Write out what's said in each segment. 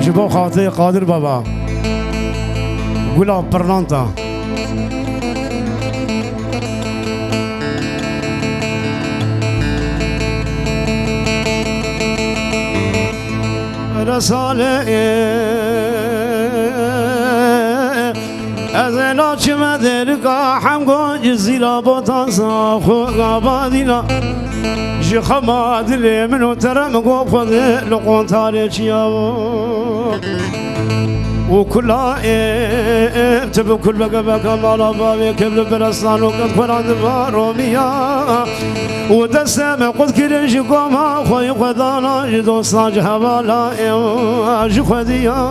جبو خاطر قادر بابا قولا برلانتا رساله از علاج مدرگاه هم گنج زیرا با تازا خواه آبادینا جی خماد لی منو ترم گو خود لقون تاريخيا وكلا تبو كل بقى كمال بابي كبل برستان وقد قران باروميا ودسم قد كرنج قوما خوي خدانا جدوسان جهوالا جخديا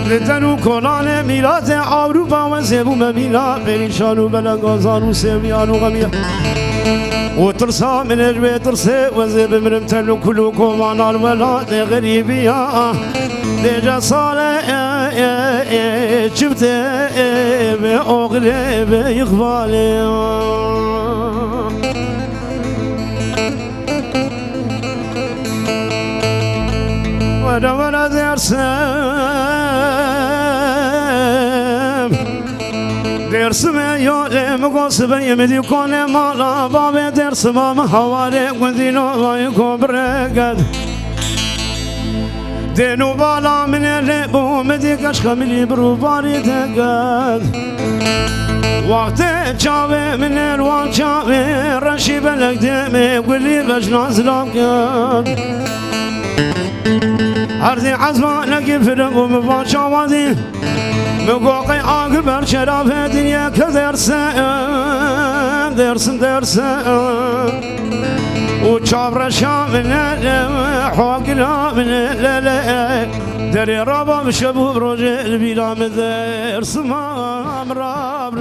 لتنو كلان ميلاد أوروبا وزبو مميلا بريشانو بلغازانو سيميانو غميا وترسى من البيت ترسى وزب مرمتلو كلو كومان الولاد غريبيا لجا صالح شفت بأغلى بإقبالي ورا درسم یارم قصبه یمدی کنه مالا باب درسم هواره گندینو وای کبرگد دینو بالا من لبو مدی کش کاملی برو باری دگد وقت چاوه من الوان چاوه رشی بلک دمه گلی بجناز لام کد هرزی عزمانکی فرقو مباشا وادی مقاقي أكبر شرف الدنيا كدرسم درسم وشابر شامل حوقنا من دري رابا شبوب رجل بلا مدرسم راب